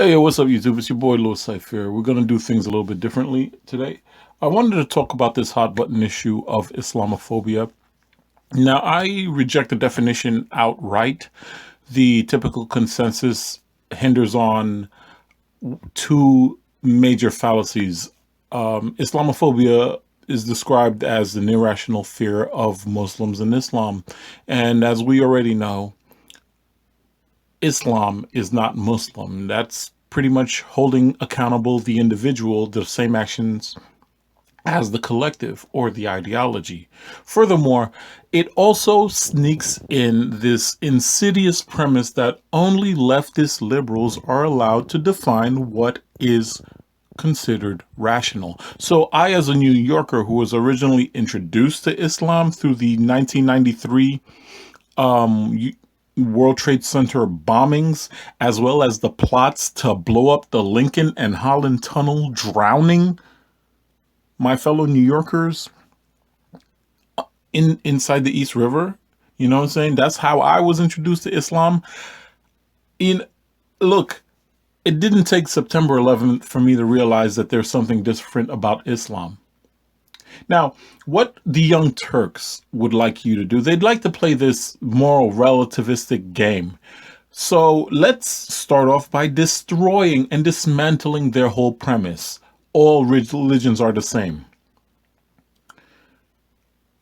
Hey, what's up, YouTube? It's your boy Lil Saif here. We're going to do things a little bit differently today. I wanted to talk about this hot button issue of Islamophobia. Now, I reject the definition outright. The typical consensus hinders on two major fallacies. Islamophobia is described as an irrational fear of Muslims and Islam. And as we already know, Islam is not Muslim. That's pretty much holding accountable the individual, the same actions as the collective or the ideology. Furthermore, it also sneaks in this insidious premise that only leftist liberals are allowed to define what is considered rational. So I, as a New Yorker who was originally introduced to Islam through the 1993 World Trade Center bombings, as well as the plots to blow up the Lincoln and Holland Tunnel, drowning my fellow New Yorkers inside the East River. You know what I'm saying? That's how I was introduced to Islam. In Look, it didn't take September 11th for me to realize that there's something different about Islam. Now, what the Young Turks would like you to do, they'd like to play this moral relativistic game. So let's start off by destroying and dismantling their whole premise. All religions are the same.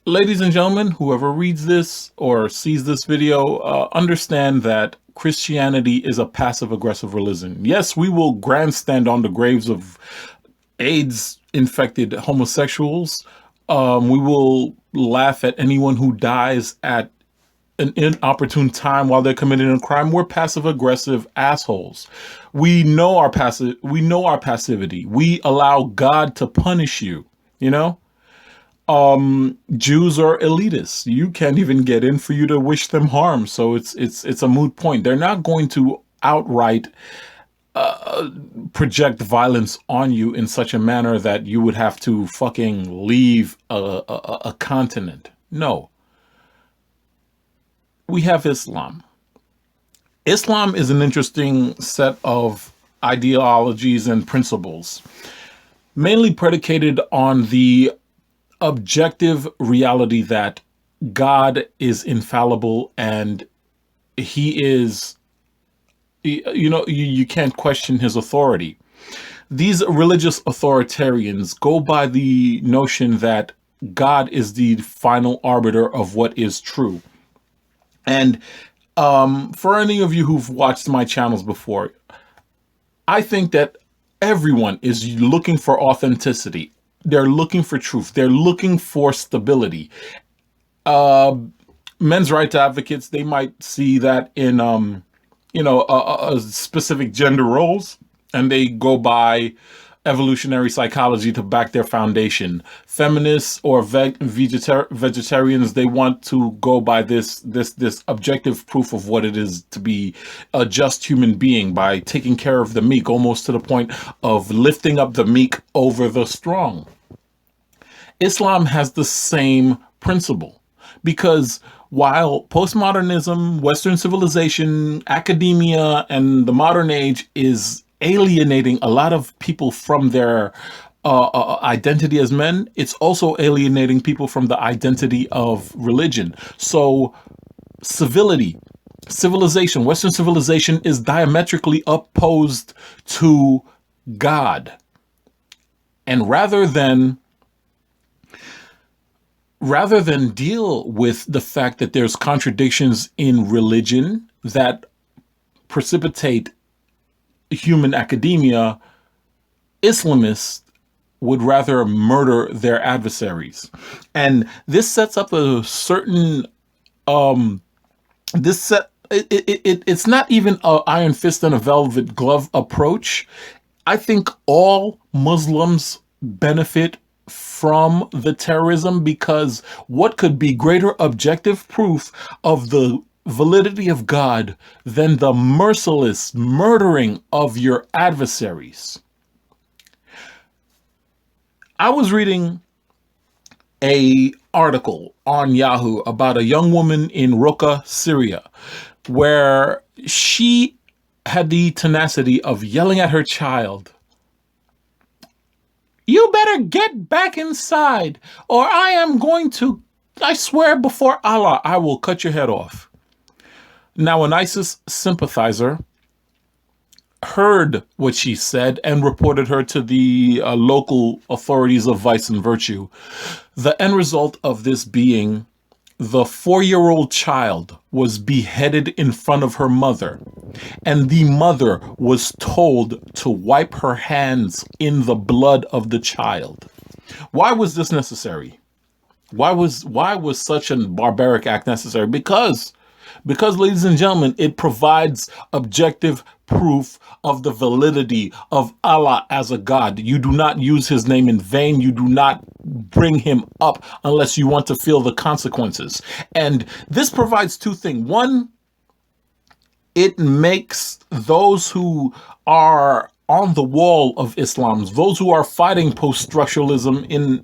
Ladies and gentlemen, whoever reads this or sees this video, understand that Christianity is a passive aggressive religion. Yes, we will grandstand on the graves of AIDS infected homosexuals. We will laugh at anyone who dies at an inopportune time while they're committing a crime. We're passive aggressive assholes. We know our passivity. We allow God to punish you, you know? Jews are elitists. You can't even get in for you to wish them harm. So it's a moot point. They're not going to outright project violence on you in such a manner that you would have to fucking leave a continent. No. We have Islam. Islam is an interesting set of ideologies and principles, mainly predicated on the objective reality that God is infallible and he is, you can't question his authority. These religious authoritarians go by the notion that God is the final arbiter of what is true. And for any of you who've watched my channels before, I think that everyone is looking for authenticity. They're looking for truth. They're looking for stability. Men's rights advocates, they might see that in, a specific gender roles, and they go by evolutionary psychology to back their foundation. Feminists or vegetarians, they want to go by this objective proof of what it is to be a just human being by taking care of the meek, almost to the point of lifting up the meek over the strong. Islam has the same principle, because while postmodernism, Western civilization, academia, and the modern age is alienating a lot of people from their identity as men, it's also alienating people from the identity of religion. So civilization, Western civilization is diametrically opposed to God. And rather than deal with the fact that there's contradictions in religion that precipitate human academia, Islamists would rather murder their adversaries. And this sets up a certain it's not even an iron fist and a velvet glove approach. I think all Muslims benefit from the terrorism, because what could be greater objective proof of the validity of God than the merciless murdering of your adversaries? I was reading a article on Yahoo about a young woman in Raqqa, Syria, where she had the tenacity of yelling at her child, "You better get back inside, or I am going to, I swear before Allah, I will cut your head off." Now, an ISIS sympathizer heard what she said and reported her to the local authorities of vice and virtue. The end result of this being the 4-year-old child was beheaded in front of her mother, and the mother was told to wipe her hands in the blood of the child. Why was this necessary? Why was such a barbaric act necessary? Because, ladies and gentlemen, it provides objective proof of the validity of Allah as a God. You do not use his name in vain. You do not bring him up unless you want to feel the consequences. And this provides two things. One, it makes those who are on the wall of Islam, those who are fighting post-structuralism in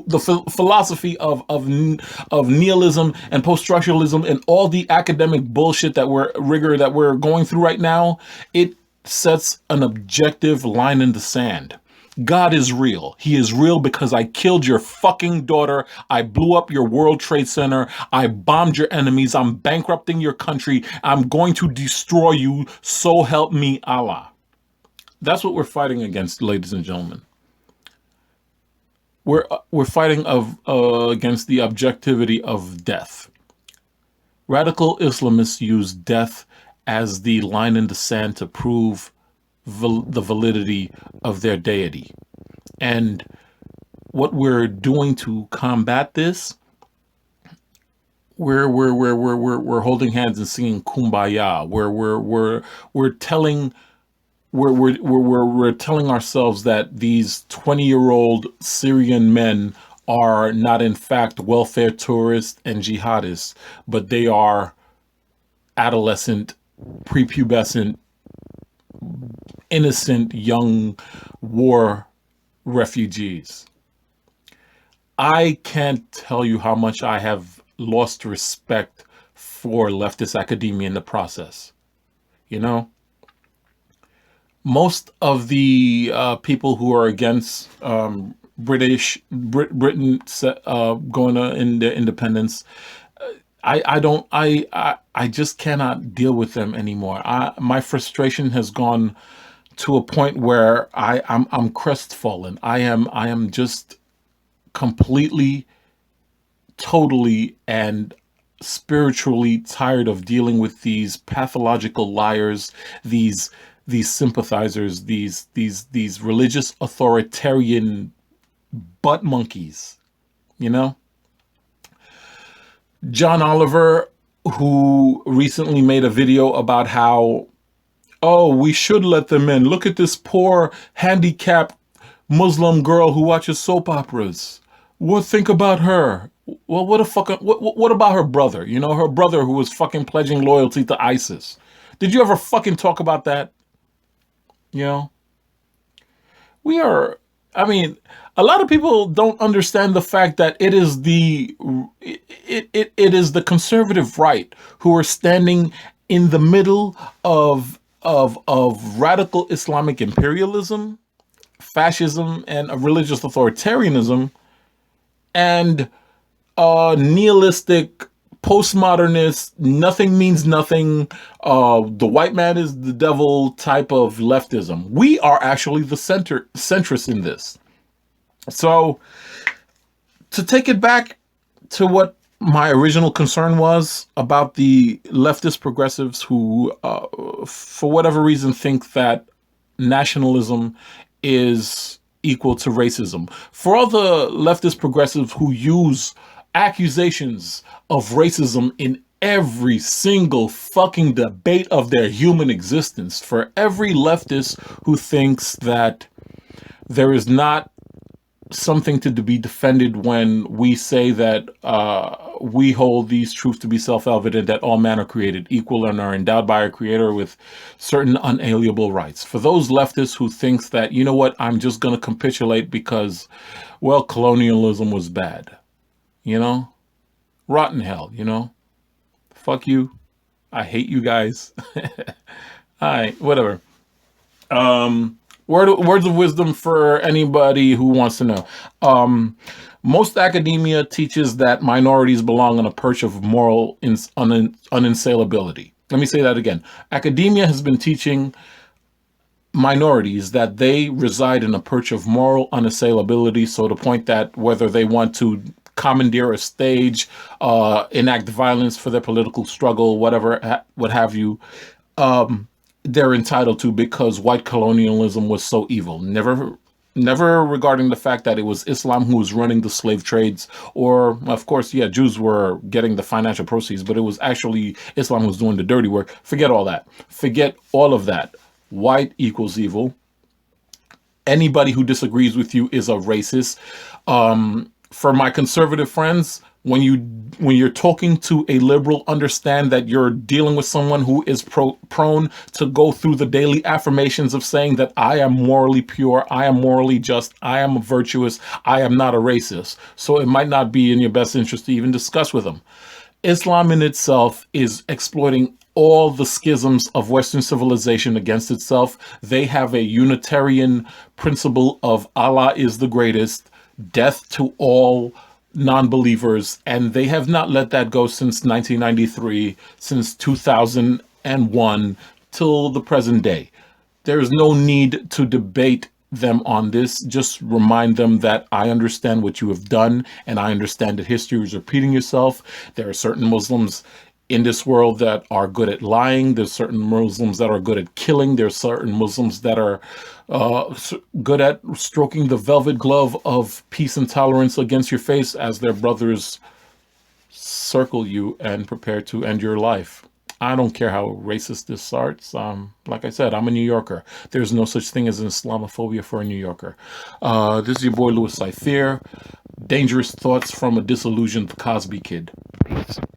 the philosophy of nihilism and post-structuralism and all the academic bullshit that we're going through right now, it sets an objective line in the sand. God is real. He is real because I killed your fucking daughter. I blew up your World Trade Center. I bombed your enemies. I'm bankrupting your country. I'm going to destroy you. So help me Allah. That's what we're fighting against, ladies and gentlemen. We're fighting against the objectivity of death. Radical Islamists use death as the line in the sand to prove the validity of their deity. And what we're doing to combat this, we're holding hands and singing Kumbaya. We're telling ourselves that these 20-year-old Syrian men are not in fact welfare tourists and jihadists, but they are adolescent, prepubescent, innocent young war refugees. I can't tell you how much I have lost respect for leftist academia in the process. You know, most of the people who are against Britain going into independence, I just cannot deal with them anymore. My frustration has gone to a point where I'm crestfallen. I am just completely, totally, and spiritually tired of dealing with these pathological liars, these sympathizers, these religious authoritarian butt monkeys, you know? John Oliver, who recently made a video about how, oh, we should let them in. Look at this poor handicapped Muslim girl who watches soap operas. What think about her? Well, what about her brother? You know, her brother who was fucking pledging loyalty to ISIS. Did you ever fucking talk about that? You know, a lot of people don't understand the fact that it is it is the conservative right who are standing in the middle of radical Islamic imperialism, fascism, and a religious authoritarianism, and nihilistic, postmodernist, nothing means nothing, the white man is the devil type of leftism. We are actually the centrists in this. So, to take it back to what my original concern was about the leftist progressives who, for whatever reason, think that nationalism is equal to racism. For all the leftist progressives who use accusations of racism in every single fucking debate of their human existence, for every leftist who thinks that there is not something to be defended when we say that we hold these truths to be self-evident, that all men are created equal and are endowed by a creator with certain unalienable rights. For those leftists who thinks that, you know what, I'm just going to capitulate because, well, colonialism was bad. You know, rotten hell, you know, fuck you. I hate you guys. All right, whatever. Words of wisdom for anybody who wants to know. Um, Most academia teaches that minorities belong on a perch of moral unassailability. Let me say that again. Academia has been teaching minorities that they reside in a perch of moral unassailability. So the point that whether they want to commandeer a stage, enact violence for their political struggle, whatever, what have you, they're entitled to because white colonialism was so evil. Never regarding the fact that it was Islam who was running the slave trades, or of course, yeah, Jews were getting the financial proceeds, but it was actually Islam who was doing the dirty work. Forget all that. Forget all of that. White equals evil. Anybody who disagrees with you is a racist. For my conservative friends, when you're talking to a liberal, understand that you're dealing with someone who is prone to go through the daily affirmations of saying that I am morally pure, I am morally just, I am virtuous, I am not a racist. So it might not be in your best interest to even discuss with them. Islam in itself is exploiting all the schisms of Western civilization against itself. They have a Unitarian principle of Allah is the greatest, death to all non believers, and they have not let that go since 1993, since 2001, till the present day. There is no need to debate them on this. Just remind them that I understand what you have done, and I understand that history is repeating itself. There are certain Muslims in this world that are good at lying. There's certain Muslims that are good at killing. There's certain Muslims that are good at stroking the velvet glove of peace and tolerance against your face as their brothers circle you and prepare to end your life. I don't care how racist this starts. Like I said, I'm a New Yorker. There's no such thing as an Islamophobia for a New Yorker. This is your boy Louis Cypher. Dangerous thoughts from a disillusioned Cosby kid. Peace.